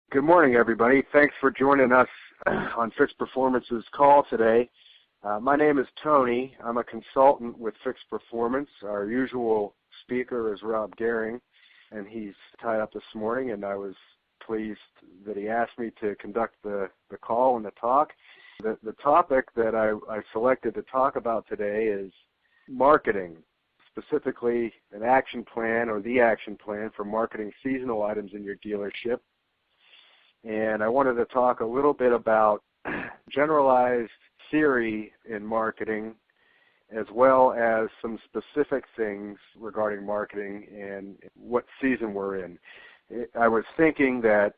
Good morning, everybody. Thanks for joining us on Fixed Performance's call today. My name is Tony. I'm a consultant with Fixed Performance. Our usual speaker is Rob Gehring, and he's tied up this morning, and I was pleased that he asked me to conduct the call and the talk. The topic that I selected to talk about today is marketing, specifically an action plan or the action plan for marketing seasonal items in your dealership. And I wanted to talk a little bit about generalized theory in marketing, as well as some specific things regarding marketing and what season we're in. I was thinking that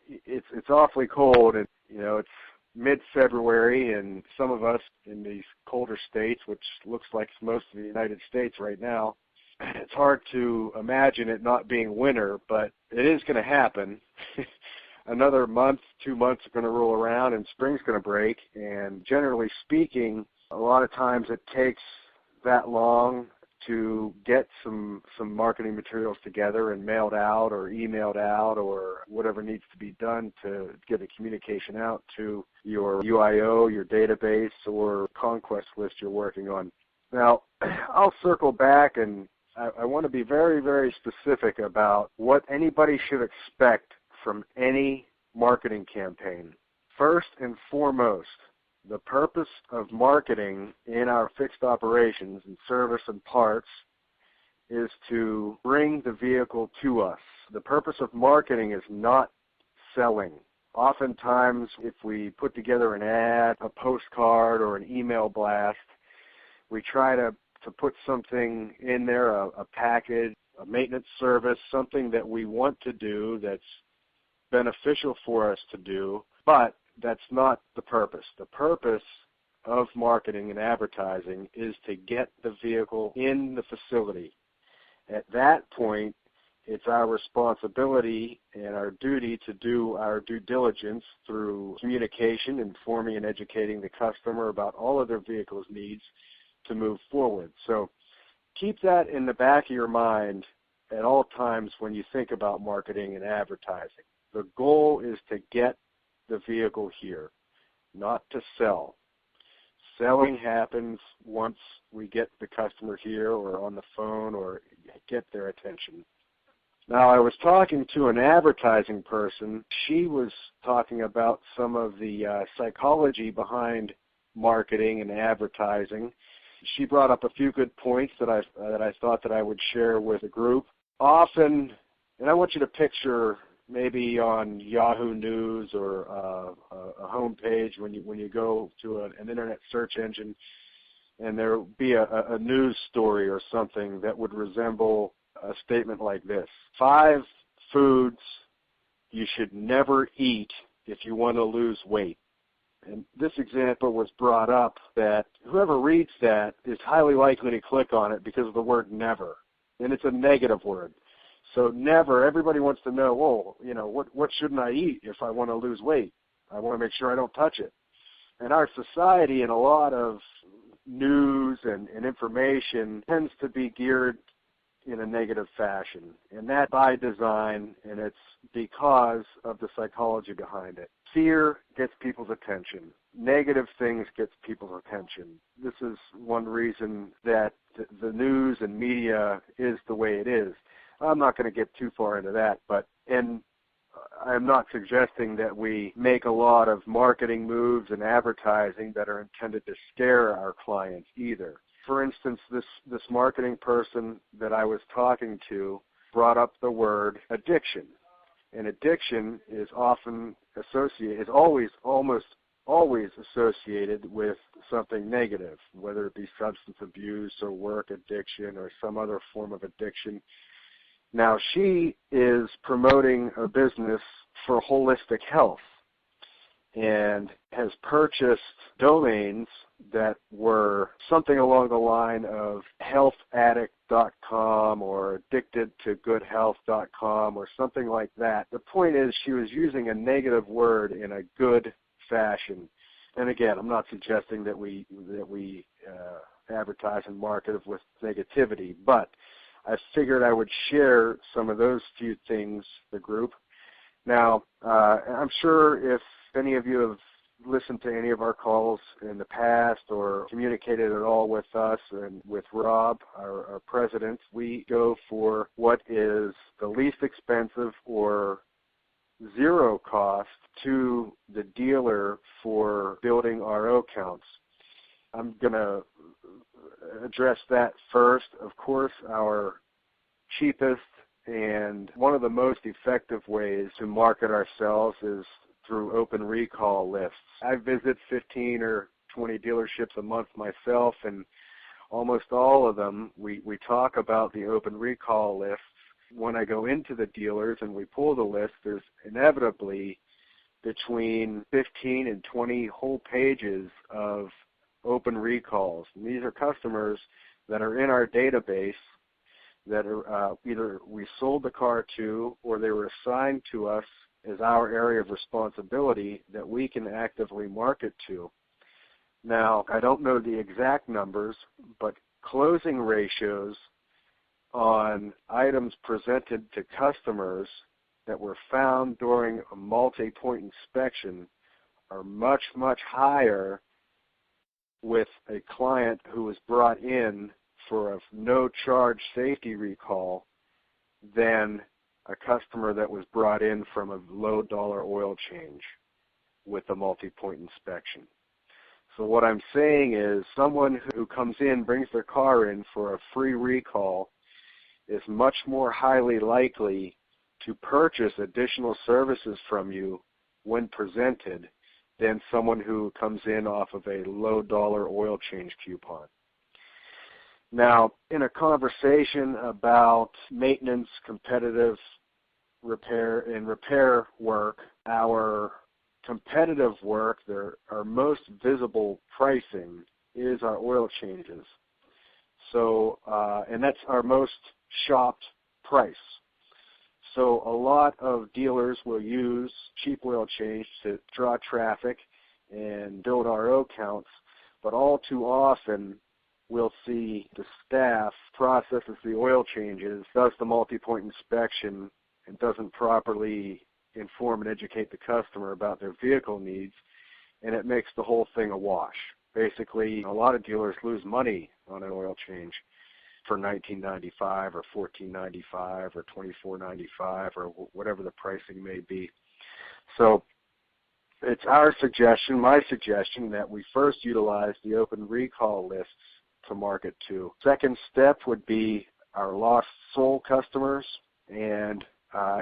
it's awfully cold, and it's mid-February, and some of us in these colder states, which looks like most of the United States right now, it's hard to imagine it not being winter, but it is going to happen. Another month, 2 months are going to roll around and spring's going to break, and generally speaking, a lot of times it takes that long to get some marketing materials together and mailed out or emailed out or whatever needs to be done to get the communication out to your UIO, your database, or conquest list you're working on. Now, I'll circle back, and I want to be very, very specific about what anybody should expect from any marketing campaign. First and foremost, the purpose of marketing in our fixed operations and service and parts is to bring the vehicle to us. The purpose of marketing is not selling. Oftentimes, if we put together an ad, a postcard, or an email blast, we try to put something in there, a package, a maintenance service, something that we want to do that's beneficial for us to do, but that's not the purpose. The purpose of marketing and advertising is to get the vehicle in the facility. At that point, it's our responsibility and our duty to do our due diligence through communication, informing and educating the customer about all of their vehicle's needs to move forward. So keep that in the back of your mind at all times when you think about marketing and advertising. The goal is to get the vehicle here, not to sell. Selling happens once we get the customer here or on the phone or get their attention. Now, I was talking to an advertising person. She was talking about some of the psychology behind marketing and advertising. She brought up a few good points that I thought that I would share with the group. Often, and I want you to picture maybe on Yahoo News or a home page when you go to an internet search engine, and there will be a news story or something that would resemble a statement like this: 5 foods you should never eat if you want to lose weight. And this example was brought up that whoever reads that is highly likely to click on it because of the word never, and it's a negative word. So never, everybody wants to know, what shouldn't I eat if I want to lose weight? I want to make sure I don't touch it. And our society and a lot of news and information tends to be geared in a negative fashion, and that by design, and it's because of the psychology behind it. Fear gets people's attention. Negative things gets people's attention. This is one reason that the news and media is the way it is. I'm not going to get too far into that, and I'm not suggesting that we make a lot of marketing moves and advertising that are intended to scare our clients either. For instance, this marketing person that I was talking to brought up the word addiction, and addiction is almost always associated with something negative, whether it be substance abuse or work addiction or some other form of addiction. Now, she is promoting a business for holistic health and has purchased domains that were something along the line of healthaddict.com or addictedtogoodhealth.com or something like that. The point is she was using a negative word in a good fashion. And again, I'm not suggesting that we advertise and market with negativity, but I figured I would share some of those few things, the group, Now, I'm sure if any of you have listened to any of our calls in the past or communicated at all with us and with Rob, our president, we go for what is the least expensive or zero cost to the dealer for building RO counts. I'm going to address that first. Of course, our cheapest and one of the most effective ways to market ourselves is through open recall lists. I visit 15 or 20 dealerships a month myself, and almost all of them, we talk about the open recall lists. When I go into the dealers and we pull the list, there's inevitably between 15 and 20 whole pages of open recalls. And these are customers that are in our database that are either we sold the car to or they were assigned to us as our area of responsibility that we can actively market to. Now, I don't know the exact numbers, but closing ratios on items presented to customers that were found during a multi-point inspection are much, much higher with a client who was brought in for a no-charge safety recall than a customer that was brought in from a low-dollar oil change with a multi-point inspection. So what I'm saying is someone who comes in, brings their car in for a free recall, is much more highly likely to purchase additional services from you when presented than someone who comes in off of a low-dollar oil change coupon. Now, in a conversation about maintenance, competitive repair, and repair work, our competitive work, our most visible pricing is our oil changes. So, and that's our most shopped price. So a lot of dealers will use cheap oil change to draw traffic and build RO counts, but all too often we'll see the staff processes the oil changes, does the multi-point inspection, and doesn't properly inform and educate the customer about their vehicle needs, and it makes the whole thing a wash. Basically, a lot of dealers lose money on an oil change for $19.95 or $14.95 or $24.95 or whatever the pricing may be. So it's our suggestion, my suggestion, that we first utilize the open recall lists to market to. Second step would be our lost soul customers, and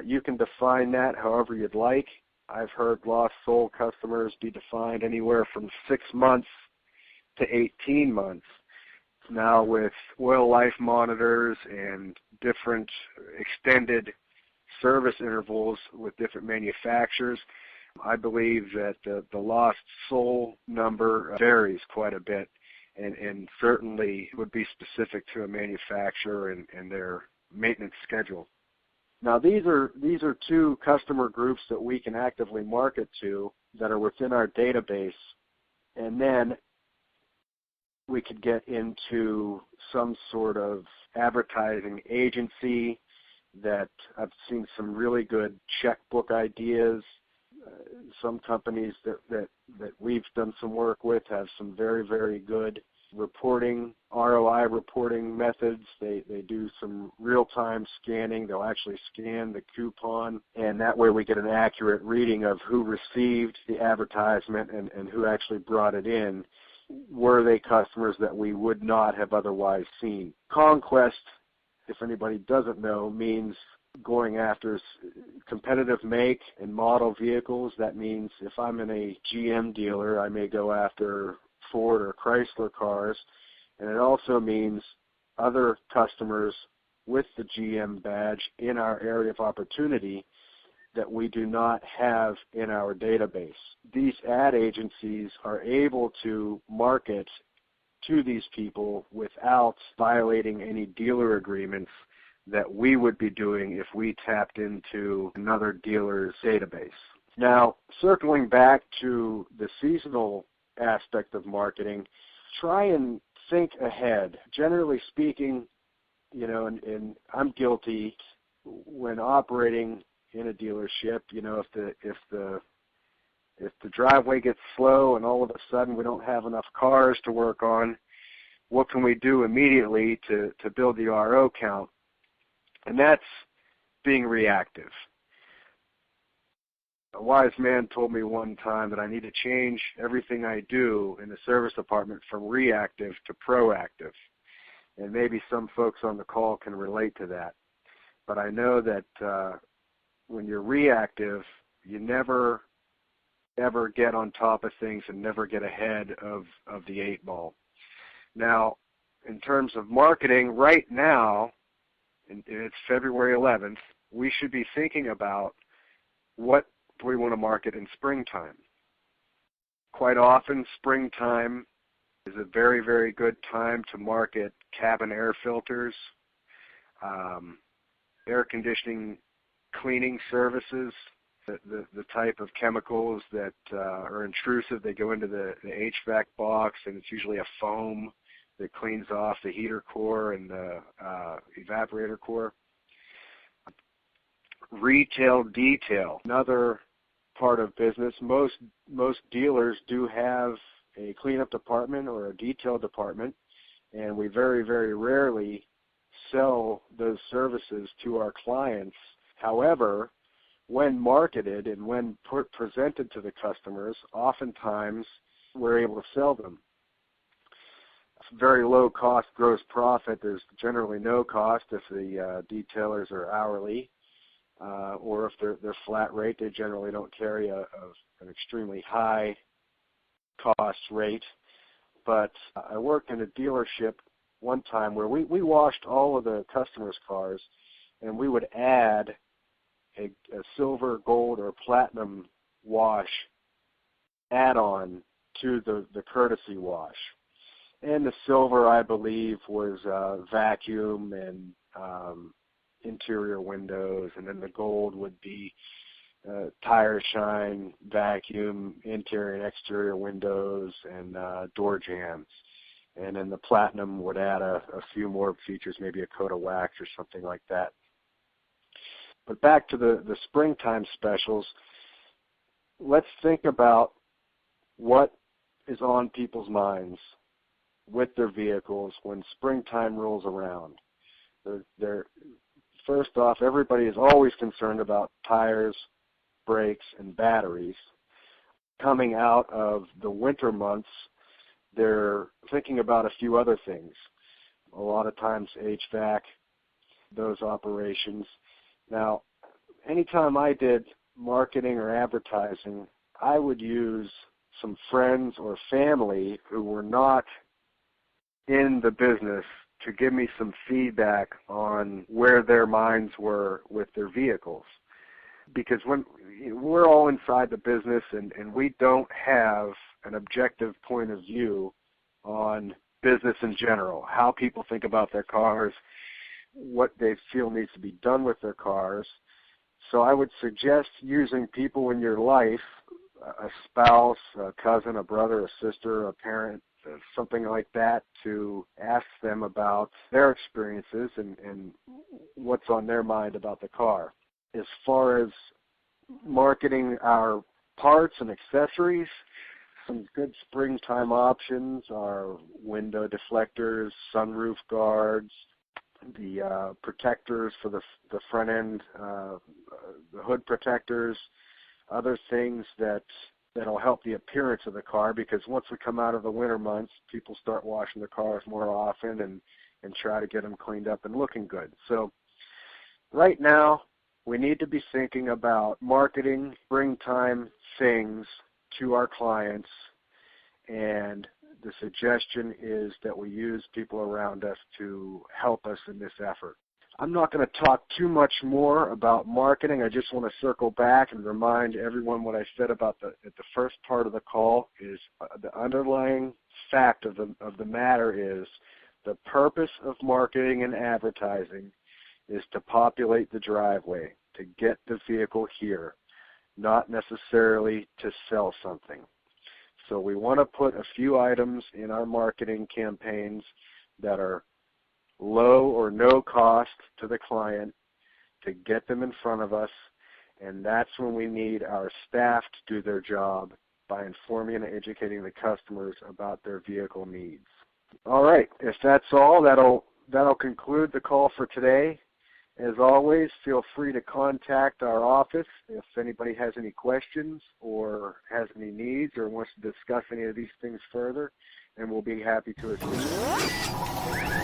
you can define that however you'd like. I've heard lost soul customers be defined anywhere from 6 months to 18 months. Now with oil life monitors and different extended service intervals with different manufacturers, I believe that the lost soul number varies quite a bit and certainly would be specific to a manufacturer and their maintenance schedule. Now these are two customer groups that we can actively market to that are within our database, and then we could get into some sort of advertising agency that I've seen some really good checkbook ideas. Some companies that we've done some work with have some very, very good reporting, ROI reporting methods. They do some real-time scanning. They'll actually scan the coupon, and that way we get an accurate reading of who received the advertisement and who actually brought it in. Were they customers that we would not have otherwise seen? Conquest, if anybody doesn't know, means going after competitive make and model vehicles. That means if I'm in a GM dealer, I may go after Ford or Chrysler cars, and it also means other customers with the GM badge in our area of opportunity that we do not have in our database. These ad agencies are able to market to these people without violating any dealer agreements that we would be doing if we tapped into another dealer's database. Now, circling back to the seasonal aspect of marketing, try and think ahead. Generally speaking, and I'm guilty when operating in a dealership. If the driveway gets slow and all of a sudden we don't have enough cars to work on, what can we do immediately to build the RO count? And that's being reactive. A wise man told me one time that I need to change everything I do in the service department from reactive to proactive. And maybe some folks on the call can relate to that. But I know that when you're reactive, you never ever get on top of things and never get ahead of the 8 ball. Now, in terms of marketing, right now, and it's February 11th, we should be thinking about what we want to market in springtime. Quite often, springtime is a very, very good time to market cabin air filters, air conditioning cleaning services, the type of chemicals that are intrusive. They go into the HVAC box, and it's usually a foam that cleans off the heater core and the evaporator core. Retail detail, another part of business. Most dealers do have a cleanup department or a detail department, and we very, very rarely sell those services to our clients. However, when marketed and when presented to the customers, oftentimes we're able to sell them. Very low cost gross profit. There's generally no cost if the detailers are hourly, or if they're flat rate. They generally don't carry an extremely high cost rate. But I worked in a dealership one time where we washed all of the customers' cars, and we would add a silver, gold, or platinum wash add-on to the courtesy wash. And the silver, I believe, was vacuum and interior windows, and then the gold would be tire shine, vacuum, interior and exterior windows, and door jambs. And then the platinum would add a few more features, maybe a coat of wax or something like that. But back to the springtime specials, let's think about what is on people's minds with their vehicles when springtime rolls around. First off, everybody is always concerned about tires, brakes, and batteries. Coming out of the winter months, they're thinking about a few other things. A lot of times HVAC, those operations. Now, anytime I did marketing or advertising, I would use some friends or family who were not in the business to give me some feedback on where their minds were with their vehicles. Because when we're all inside the business and we don't have an objective point of view on business in general, how people think about their cars, what they feel needs to be done with their cars. So I would suggest using people in your life, a spouse, a cousin, a brother, a sister, a parent, something like that, to ask them about their experiences and what's on their mind about the car. As far as marketing our parts and accessories, some good springtime options are window deflectors, sunroof guards, the protectors for the front end, the hood protectors, other things that'll help the appearance of the car, because once we come out of the winter months, people start washing their cars more often and try to get them cleaned up and looking good. So right now, we need to be thinking about marketing springtime things to our clients, and the suggestion is that we use people around us to help us in this effort. I'm not going to talk too much more about marketing. I just want to circle back and remind everyone what I said about at the first part of the call is the underlying fact of the matter is the purpose of marketing and advertising is to populate the driveway, to get the vehicle here, not necessarily to sell something. So we want to put a few items in our marketing campaigns that are low or no cost to the client to get them in front of us And that's when we need our staff to do their job by informing and educating the customers about their vehicle needs. All right, if that's all, that'll conclude the call for today. As always, feel free to contact our office if anybody has any questions or has any needs or wants to discuss any of these things further, and we'll be happy to assist you.